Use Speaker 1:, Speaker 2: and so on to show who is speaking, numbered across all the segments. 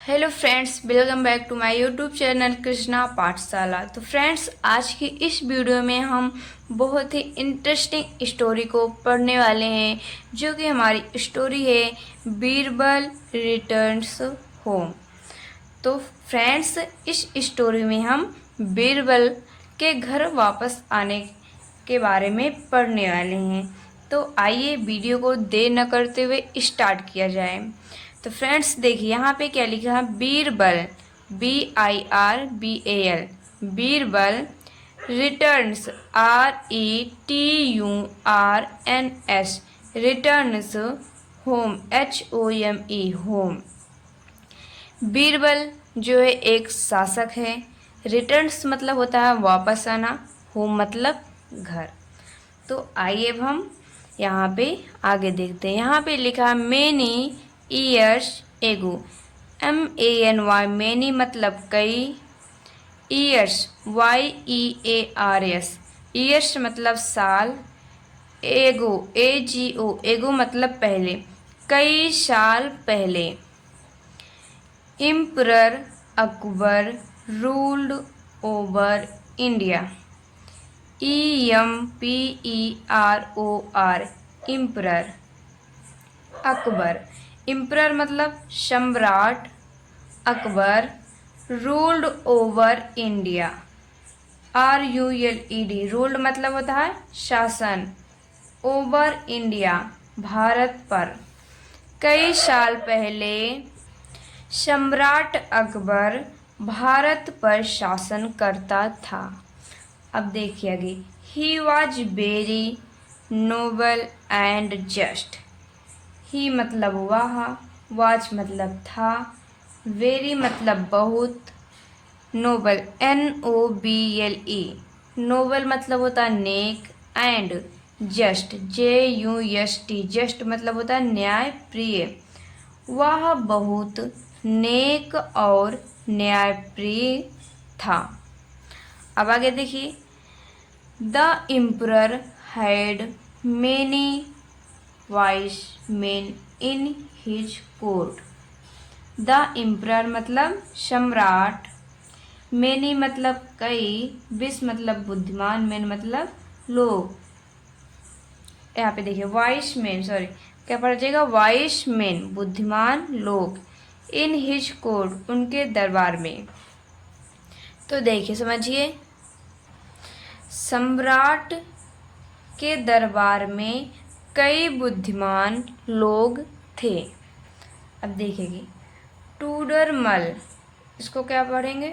Speaker 1: Hello friends, welcome back to my YouTube channel Krishna Pathshala. तो friends, आज की इस वीडियो में हम बहुत ही इंटरेस्टिंग स्टोरी को पढ़ने वाले हैं, जो कि हमारी स्टोरी है बीरबल रिटर्न्स होम। तो फ्रेंड्स, इस स्टोरी में हम बीरबल के घर वापस आने के बारे में पढ़ने वाले हैं। तो आइए वीडियो को देर न करते हुए स्टार्ट किया जाए। तो फ्रेंड्स देखिए, यहाँ पे क्या लिखा है, Birbal, BIRBAL, Birbal returns, RETURNS, returns home, HOME, home. Birbal जो है एक शासक है। रिटर्न्स मतलब होता है वापस आना, होम मतलब घर। तो आइए अब हम यहाँ पे आगे देखते हैं। यहाँ पे लिखा many years ago, MANY, many मतलब कई, ईयर्स YEARS, ईयर्स मतलब साल, एगो AGO, एगो मतलब पहले, कई साल पहले। Emperor Akbar ruled over India, EMPEROR, emperor. Akbar, emperor मतलब सम्राट, Akbar ruled over India, RULED, ruled मतलब होता है शासन, ओवर इंडिया भारत पर। कई साल पहले सम्राट अकबर भारत पर शासन करता था। अब देखिए आगे, he was very noble and just. He मतलब वह, वॉज मतलब था, वेरी मतलब बहुत, नोबल NOBLE, नोबल मतलब होता है नेक, एंड जस्ट JUST, जस्ट मतलब होता है न्याय प्रिय। वह बहुत नेक और न्यायप्रिय था। अब आगे देखिए, the emperor had many vice main in his court. The emperor मतलब सम्राट, मेनी मतलब कई, विस मतलब बुद्धिमान, मेन मतलब लोग। यहाँ पे देखिए वाइस मैन, सॉरी क्या पढ़ जाएगा, वाइस मैन बुद्धिमान लोग, इन हिज कोर्ट उनके दरबार में। तो देखिए समझिए, सम्राट के दरबार में कई बुद्धिमान लोग थे। अब देखिए, टोडरमल, इसको क्या पढ़ेंगे,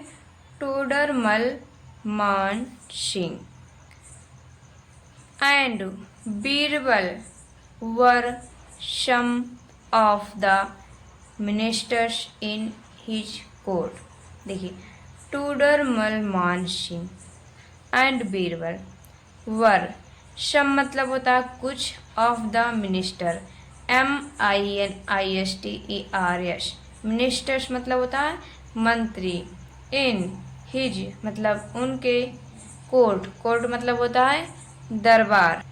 Speaker 1: टोडरमल मान Singh and Birbal were some of the ministers in his court। देखिए, टोडरमल मान सिंह एंड बीरबल वर, सम मतलब होता है कुछ, of the minister, MINISTERS, ministers मतलब होता है मंत्री, इन हिज मतलब उनके, कोर्ट, कोर्ट मतलब होता है दरबार।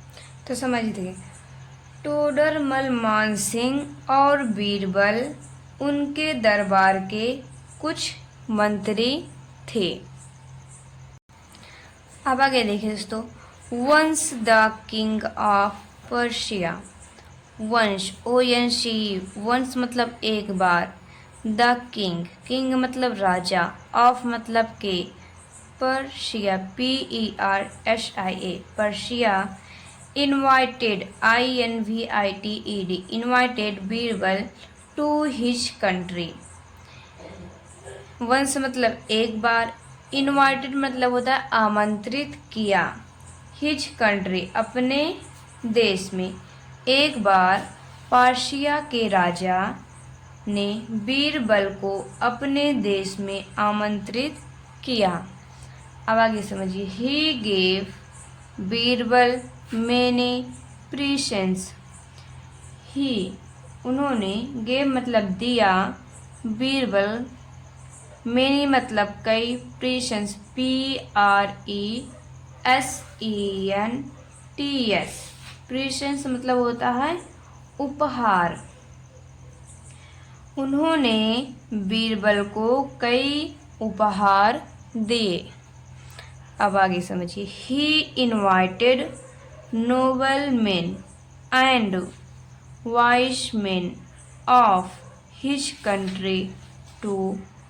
Speaker 1: तो समझिए, टोडरमल मान सिंह और बीरबल उनके दरबार के कुछ मंत्री थे। अब आगे देखिए दोस्तों, once the king of Persia, once ONC, once मतलब एक बार, द किंग, किंग मतलब राजा, ऑफ मतलब के, Persia PERSIA, Persia, invited INVITED, invited Birbal to his country. Once मतलब एक बार, इनवाइटेड मतलब होता है आमंत्रित किया, हिज कंट्री अपने देश में। एक बार पर्शिया के राजा ने बीरबल को अपने देश में आमंत्रित किया। अब आगे समझिए, ही गेव बीरबल मैनी प्रीसेंस, ही उन्होंने, गेव मतलब दिया, बीरबल मैनी मतलब कई, प्रीसेंस PRESENTS, प्रीसेंस मतलब होता है उपहार। उन्होंने बीरबल को कई उपहार दिए। अब आगे समझिए। He invited noble men and wise men of his country to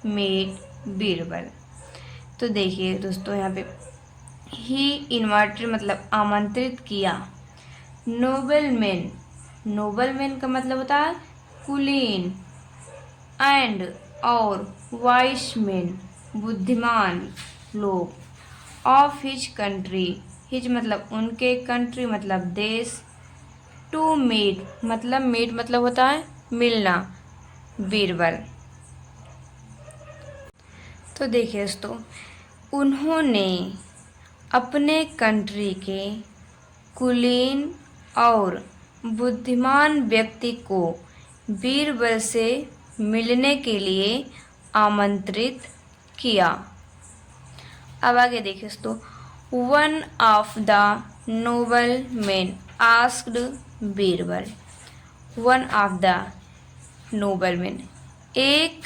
Speaker 1: meet Birbal. तो देखिए दोस्तों, यहाँ पे ही इनवाइटेड मतलब आमंत्रित किया। नोबल मैन का मतलब होता है कुलीन, एंड और वाइस मैन बुद्धिमान लोग, ऑफ हिज कंट्री, हिज मतलब उनके, कंट्री मतलब देश, टू मीट मतलब होता है मिलना, बीरबल। तो देखिए दोस्तों, उन्होंने अपने कंट्री के कुलीन और बुद्धिमान व्यक्ति को बीरबल से मिलने के लिए आमंत्रित किया। अब आगे देखिए दोस्तों। One of the noble man asked Birbal. One of the noble man, एक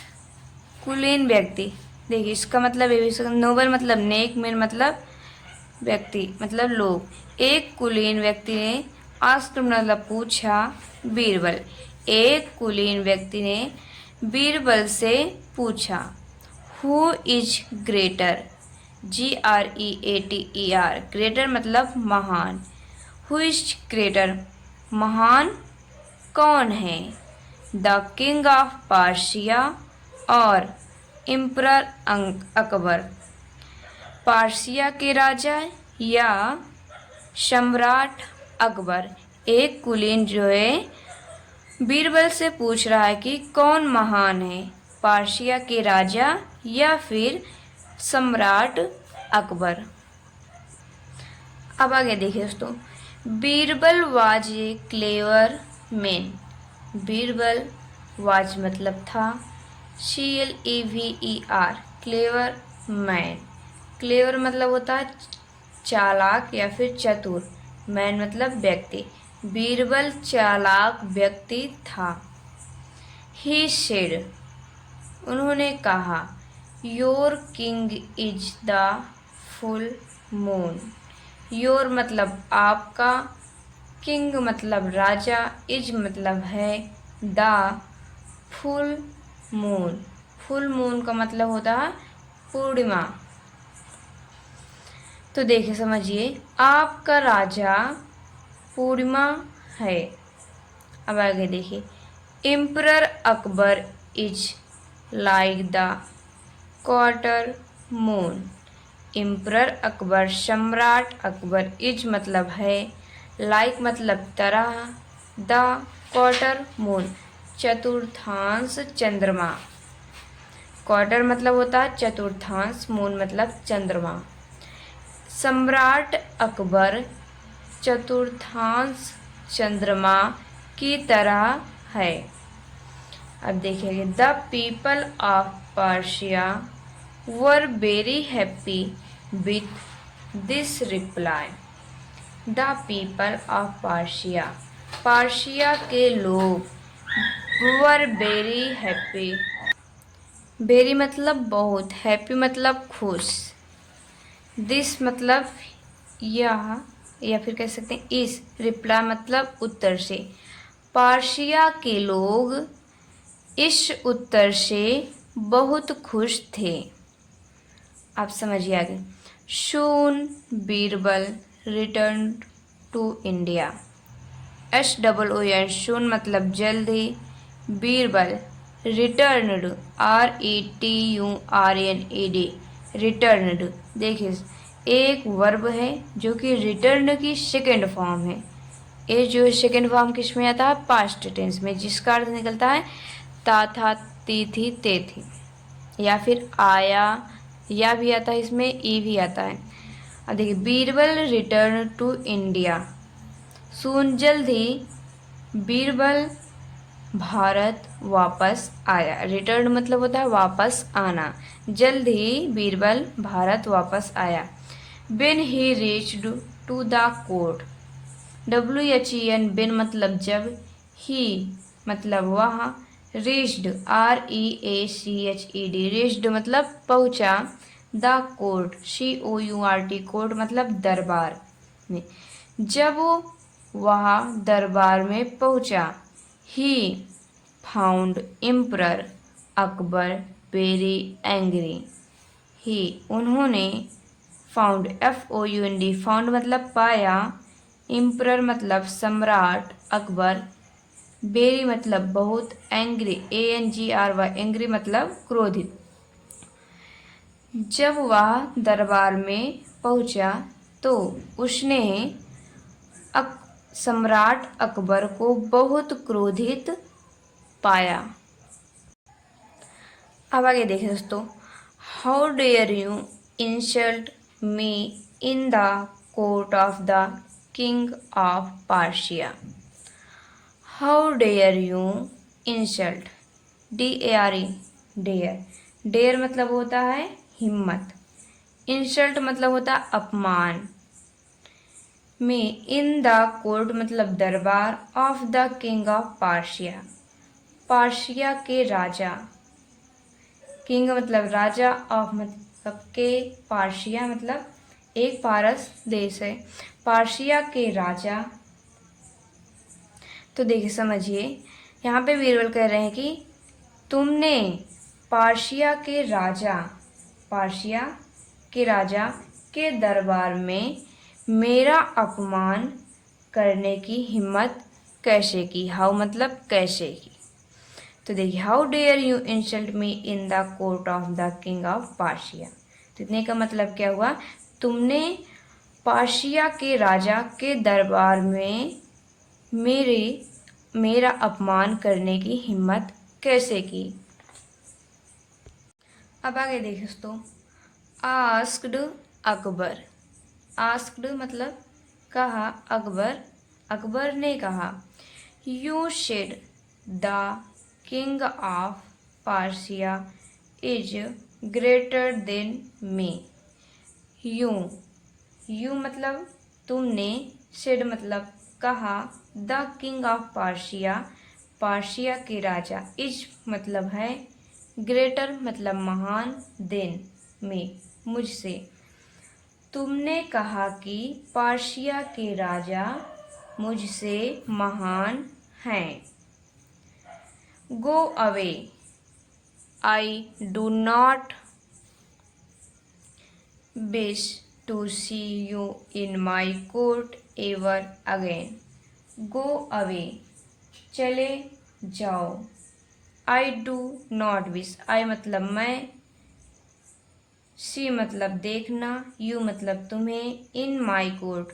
Speaker 1: कुलीन व्यक्ति। देखिए इसका मतलब ये, नोबल मतलब नेक, मैन मतलब व्यक्ति मतलब लोग। एक कुलीन व्यक्ति ने आस्क्ड मतलब पूछा, बीरबल, एक कुलीन व्यक्ति ने बीरबल से पूछा। Who is greater, GREATER, greater मतलब महान। हु इज ग्रेटर, महान कौन है? द किंग ऑफ पार्शिया और एम्परर अकबर, पार्शिया के राजा या सम्राट अकबर। एक कुलीन जो है बीरबल से पूछ रहा है कि कौन महान है, पार्शिया के राजा या फिर सम्राट अकबर। अब आगे देखिए दोस्तों। Birbal was a clever man. Birbal was मतलब था, CLEVER, क्लेवर मैन। क्लेवर मतलब होता है चालाक या फिर चतुर, मैन मतलब व्यक्ति। बीरबल चालाक व्यक्ति था। ही सेड, उन्होंने कहा, your king is the full moon. Your मतलब आपका, किंग मतलब राजा, इज मतलब है, the full moon. Full moon का मतलब होता है पूर्णिमा। तो देखिए समझिए, आपका राजा पूर्णिमा है। अब आगे देखिए। Emperor Akbar is like the quarter moon. Emperor Akbar, सम्राट अकबर, इज मतलब है, लाइक मतलब तरह, द क्वार्टर मून चतुर्थांश चंद्रमा। क्वार्टर मतलब होता है चतुर्थांश, मून मतलब चंद्रमा। सम्राट अकबर चतुर्थांश चंद्रमा की तरह है। अब देखिए, the people of Persia were very happy with this reply. The people of Persia, Persia के लोग, वर वेरी हैप्पी, वेरी मतलब बहुत, हैप्पी मतलब खुश, दिस मतलब यह या फिर कह सकते हैं इस, रिप्लाई मतलब उत्तर से। पर्शिया के लोग इस उत्तर से बहुत खुश थे। आप समझिए आगे। Soon Birbal return to India. SOON, soon मतलब जल्द ही, बीरबल रिटर्नड, RETURNED, रिटर्नड। देखिए एक वर्ब है जो कि रिटर्न की सेकेंड फॉर्म है। ये जो सेकेंड फॉर्म किस में आता है? पास्ट टेंस में, जिसका अर्थ निकलता है ता था, ती थी, ते थी, या फिर आया, या भी आता है इसमें, ई भी आता है। अब देखिए, बीरबल रिटर्न टू इंडिया। सून जल्द ही, बीरबल भारत वापस आया। रिटर्न मतलब होता है वापस आना। जल्द ही बीरबल भारत वापस आया। When he reached to the court, WHEN, बिन मतलब जब, ही मतलब वह, रीच्ड REACHED रीच्ड मतलब पहुंचा। द कोर्ट COURT कोर्ट मतलब दरबार में। जब वह दरबार में पहुंचा, he found emperor Akbar very angry. He उन्होंने फाउंड FOUND फाउंड मतलब पाया, एम्परर मतलब सम्राट अकबर, वेरी मतलब बहुत, एंग्री ANGRY एंग्री मतलब क्रोधित। जब वह दरबार में पहुंचा तो उसने सम्राट अकबर को बहुत क्रोधित पाया। अब आगे देखें दोस्तों, how dare you insult me in the court of the king of Persia. How dare you insult DARE dare. Dare मतलब होता है हिम्मत, इंसल्ट मतलब होता है अपमान, में इन द कोर्ट मतलब दरबार, ऑफ द किंग ऑफ पार्शिया पार्शिया के राजा, किंग मतलब राजा, ऑफ मतलब के, पार्शिया मतलब एक पारस देश है, पार्शिया के राजा। तो देखिए समझिए, यहाँ पे बीरबल कह रहे हैं कि तुमने पार्शिया के राजा के दरबार में मेरा अपमान करने की हिम्मत कैसे की। हाउ मतलब कैसे की। तो देखिए, how dare you insult me in the court of the king of Persia. तो इतने का मतलब क्या हुआ, तुमने पार्शिया के राजा के दरबार में मेरा अपमान करने की हिम्मत कैसे की। अब आगे देखिए दोस्तों, आस्क्ड अकबर। आस्क्ड मतलब कहा, अकबर ने कहा, you said the king of Persia is greater than me. You मतलब तुमने, शेड मतलब कहा, द किंग ऑफ पार्शिया के राजा, इज मतलब है, ग्रेटर मतलब महान, देन में मुझसे। तुमने कहा कि पार्शिया के राजा मुझसे महान हैं। Go away, I do not wish to see you in my court ever again. Go away चले जाओ, I do not wish I मतलब मैं, सी मतलब देखना, यू मतलब तुम्हें, इन माई कोर्ट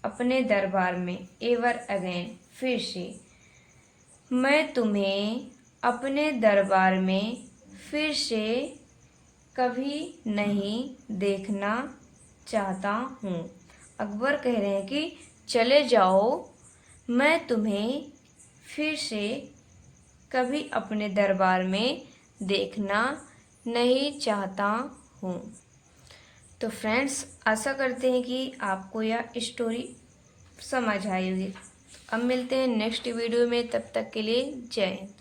Speaker 1: अपने दरबार में, एवर अगेन फिर से, मैं तुम्हें अपने दरबार में फिर से कभी नहीं देखना चाहता हूँ। अकबर कह रहे हैं कि चले जाओ, मैं तुम्हें फिर से कभी अपने दरबार में देखना नहीं चाहता हूँ। तो फ्रेंड्स, आशा करते हैं कि आपको यह स्टोरी समझ आई होगी। अब मिलते हैं नेक्स्ट वीडियो में, तब तक के लिए जय हिंद।